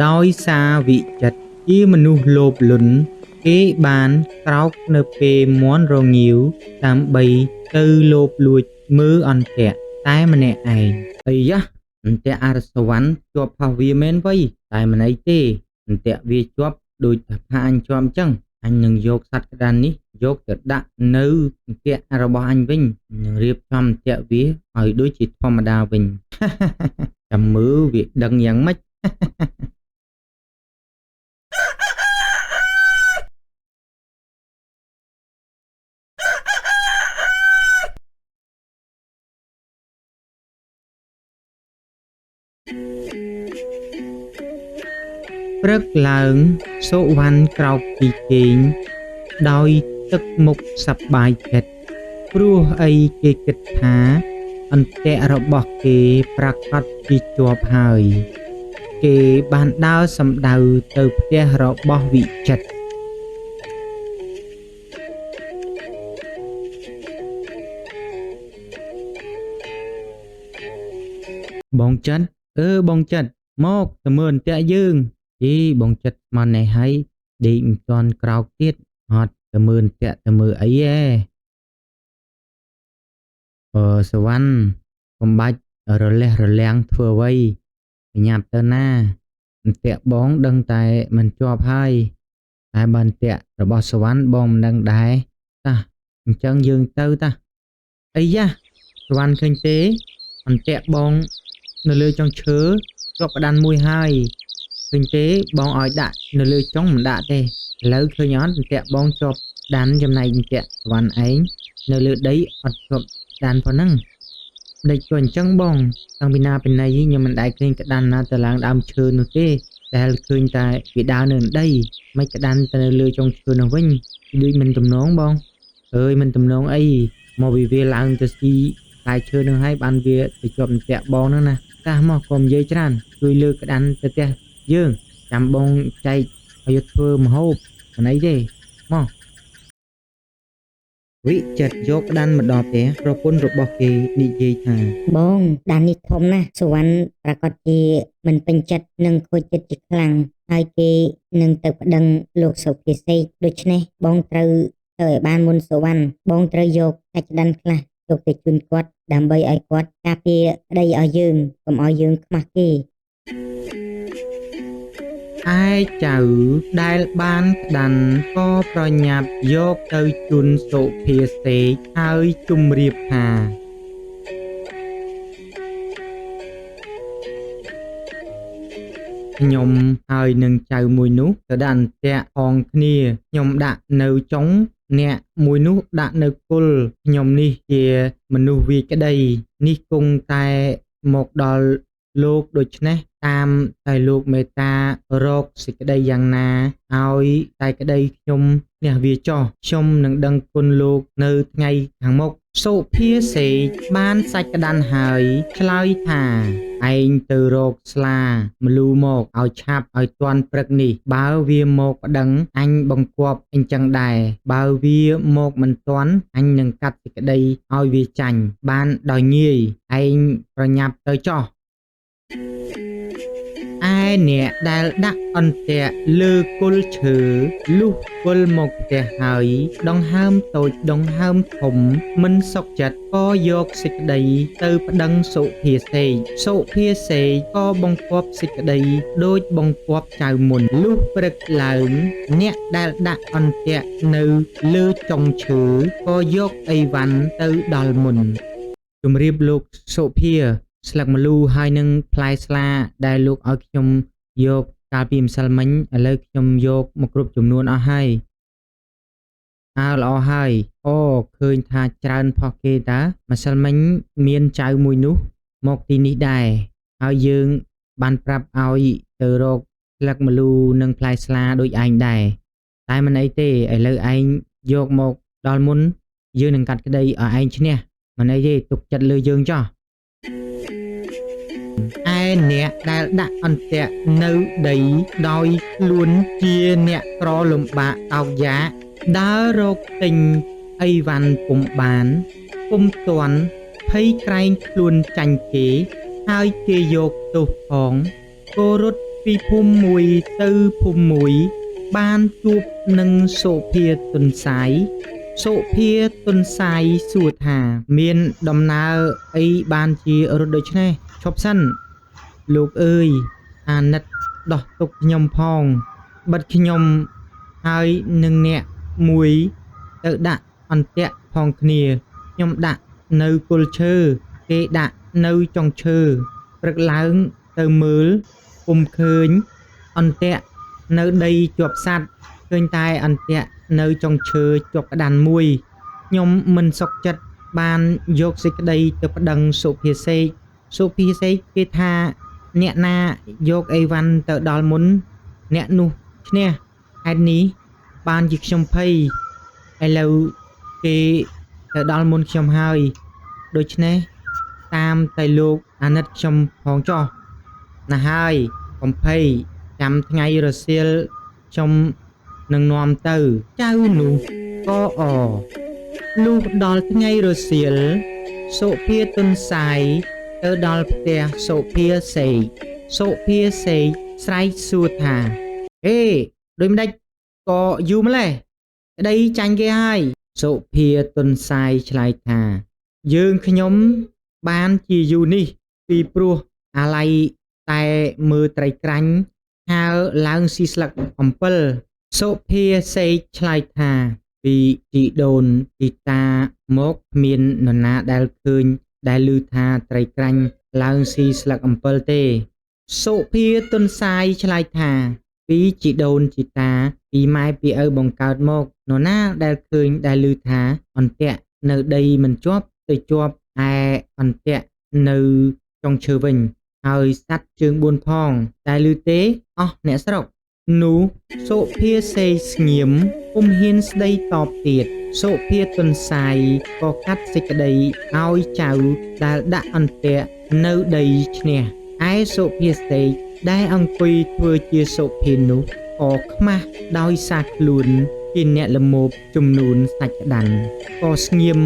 ដោយសារវិចិត្រជាមនុស្សលោភលន់គេបានក្រោកនៅពេលមាន់រងាវដើម្បីទៅលោភលួចមើលអន្ទាក់តែម្នាក់ឯងអីយ៉ាអន្ទាក់អរសវណ្ណជាប់ផោះវាមែនវៃតែមិនអីទេអន្ទាក់វាជាប់ដូចថាផាអញជាប់អញ្ចឹងអញនឹងយកសត្វក្តាននេះយកទៅដាក់នៅអន្ទាក់របស់អញវិញនឹងរៀបចំអន្ទាក់វាឲ្យដូចជាធម្មតាវិញចាំមើលវាដឹងយ៉ាងម៉េចព្រឹកឡើងសុវណ្ណក្រោកពីគេងដោយទឹកមុខសប្បាយចិត្តព្រោះអីគេគិតថាអន្ទាក់របស់គេប្រកាសជាជាប់ហើយគេបានដើរសំដៅទៅផ្ទះរបស់វិចិត្របងចិនបងចិនមកទៅមើលអន្ទាក់យើងបងចិត្តមកនេះហើយដេកមិនទាន់ក្រោកទៀតអត់ទៅមើលអន្ទាក់ទៅមើលអីហ៎សវណ្ណកុំបាច់រលះរលាំងធ្វើអ្វីបញ្ញាប់ទៅណាអន្ទាក់បងដឹងតែមិនជាប់ហើយតែបើអន្ទាក់របស់សវណ្ណបងមិនដឹងដែរតាអញ្ចឹងយើងទៅតាអីយ៉ាសវណ្ណឃើញទេអន្ទាក់បងនៅលើចុងឈើជាប់ក្តានមួយហើយឃើញទេបងឲ្យដាក់នៅលើចុងមិនដាក់ទេឥឡូវឃើញអត់អន្ទាក់បងជាប់ដានចំណែកអន្ទាក់សវណ្ណឯងនៅលើដីអត់ជាប់ដានប៉ុណ្ណឹងដេកក៏អញ្ចឹងបងតាំងពីណាពីណីខ្ញុំមិនដែលឃើញក្តានណាទៅឡើងដើមឈើនោះទេដែលឃើញតែវាដើរនៅដីមិនក្តានទៅនៅលើចុងឈើនោះវិញដូចមិនទំនងបងអើយមិនទំនងអីមកវាឡើងទៅស៊ីផ្លែឈើនឹងហើយបានវាទៅជាប់អន្ទាក់បងហ្នឹងណាកាសមកកុំនិយាយច្រើនជួយលើកក្តានទៅផ្ទះយើងចាំបងចែកឲ្យធ្វើម្ហូបមិនអីទេមកវិចិត្រយកក្តានមកដល់ផ្ទះប្រពន្ធរបស់គេនិយាយថាបងដាននេះធំណាស់សុវណ្ណប្រកាសជាមិនពេញចិត្តនឹងខូចចិត្តជាខ្លាំងហើយគេនឹងទៅប្តឹងលោកសុភាសេកដូច្នេះបងត្រូវទៅឲ្យបានមុនសុវណ្ណបងត្រូវយកសាច់ក្តានខ្លះយកទៅជូនគាត់ដើម្បីឲ្យគាត់ការពារក្តីឲ្យយើងកុំឲ្យយើងខ្មាស់គេឯចៅដែលបានក្តាន់ក៏ប្រញាប់យកទៅជូនសុភាសេកហើយជម្រាបថាខ្ញុំហើយនឹងចៅមួយនោះទៅដាក់អន្ទាក់ផងគ្នាខ្ញុំដាក់នៅចុងអ្នកមួយនោះដាក់នៅគល់ខ្ញុំនេះជាមនុស្សវាក្តីនេះគង់តែមកដល់លោកដូច្នេះតាមតែលោកមេត្តារកសេចក្តីយ៉ាងណាឲ្យតែក្តីខ្ញុំនេះវាចោះខ្ញុំនឹងដឹងគុណលោកនៅថ្ងៃខាងមុខសុភាសេកបានសាច់ក្តាន់ហើយឆ្លើយថាឯងទៅរកស្លាម្លូមកឲ្យឆាប់ឲ្យទាន់ព្រឹកនេះបើវាមកប្តឹងអញបង្គាប់អញ្ចឹងដែរបើវាមកមិនទាន់អញនឹងកាត់សេចក្តីឲ្យវាចាញ់បានដោយងាយឯងប្រញាប់ទៅចោះឯអ្នកដែលដាក់អន្ទាក់លើគល់ឈើលុះវិលមកផ្ទះហើយដង្ហើមតូចដង្ហើមធំមិនសុខចិត្តក៏យកសេចក្តីទៅប្តឹងសុភាសេកសុភាសេកក៏បង្គាប់សេចក្តីដូចបង្គាប់ចៅមុនលុះព្រឹកឡើងអ្នកដែលដាក់អន្ទាក់នៅលើចុងឈើក៏យកអីវ៉ាន់ទៅដល់មុនជម្រាបលោកសុភាស្លឹកម្លូហើយនឹងផ្លែស្លាដែលលោកឲ្យខ្ញុំយកកាលពីម្សិលមិញឥឡូវខ្ញុំយកមកគ្រប់ចំនួនអស់ហើយល្អហើយឃើញថាច្រើនផុសគេតាម្សិលមិញមានចៅមួយនោះមកទីនេះដែរហើយយើងបានប្រាប់ឲ្យទៅរកស្លឹកម្លូនិងផ្លែស្លាដូចឯងដែរតែមិនអីទេឥឡូវឯងយកមកដល់មុនយើងនឹងកាត់ក្តីឲ្យឯងឈ្នះមិនអីទេទុកចិត្តលើយើងចោះឯអ្នកដែលដាក់អន្ទាក់នៅដីដោយខ្លួនជាអ្នកក្រលំបាកអោកយ៉ាកដើររកទិញអីវ៉ាន់ពុំបានពុំទាន់ភ័យក្រែងខ្លួនចាញ់គេហើយគេយកទោសផងក៏រត់ ពីភូមិមួយទៅភូមិមួយបានជួបនឹងសុភាទុនសាយសុភាទុនសាយសួរថាមានដំណើរអីបានជារត់ដូច្នេះឈប់សិនលោកអើយអាណិតដោះទុកខ្ញុំផងបិទខ្ញុំហើយនឹងអ្នកមួយទៅដាក់អន្ទាក់ផងគ្នាខ្ញុំដាក់នៅគល់ឈើគេដាក់នៅចុងឈើព្រឹកឡើងទៅមើលពុំឃើញអន្ទាក់នៅដីជាប់សัตว์ឃើញតែអន្ទាក់នៅចុងឈើជាប់ក្តាន់មួយខ្ញុំមិនសុខចិត្តបានយកសេចក្តីទៅប្តឹងសុភាសេកគេថាអ្នកណាយកអីវ៉ាន់ទៅដល់មុនអ្នកនោះឈ្នះហេតុនេះបានជាខ្ញុំភ័យឥឡូវគេទៅដល់មុនខ្ញុំហើយដូច្នេះតាមតែលោកអាណិតខ្ញុំផងចុះណាស់ហើយកុំភ័យចាំថ្ងៃរសៀលខ្ញុំនឹងនាំទៅចៅនោះក៏លុះដល់ថ្ងៃរសៀលសុភាទុនសាយទៅដល់ផ្ទះសុភាសេកស្រែកសួរថាដូចម្ដេចក៏យូរម្លេះក្តីចាញ់គេហើយសុភាទុនសាយឆ្លើយថាយើងខ្ញុំបានជាយូរនេះពីព្រោះអាឡ័យតែមើលត្រីក្រាញ់ហើឡើងស៊ីស្លឹកអំពិលសុភាសេកឆ្លើយថាពីជីដូនជីតាមកគ្មាននរណាដែលឃើញដែលឮថាត្រីក្រាញ់ឡើងស៊ីស្លឹកអំពិលទេសុភាទុនសាយឆ្លើយថាពីជីដូនជីតាពីម៉ែពីឪបង្កើតមកនរណាដែលឃើញដែលឮថាអន្ទាក់នៅដីមិនជាប់ទៅជាប់ឯអន្ទាក់នៅចុងឈើវិញហើយសัตว์ជើង4ផងដែលឮទេអស់អ្នកស្រុកនោះសុភាសេកស្ងៀមពុំហ៊ានស្ដីតបទៀតសុភាទុនសាយក៏កាត់សេចក្តីឲ្យចៅដែលដាក់អន្ទាក់នៅដីឈ្នះឯសុភាសេកដែលអង្គុយធ្វើជាសុភានោះក៏ខ្មាស់ដោយសារខ្លួនជាអ្នកល្មោបជំនូនសាច់ក្តាន់ក៏ស្ងៀម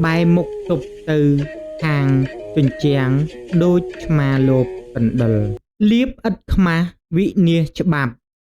បែរមុខទប់ទៅខាងជញ្ជាំងដូចឆ្មាលោបកណ្ដុរលៀបឥតខ្មាស់វិនាសច្បាប់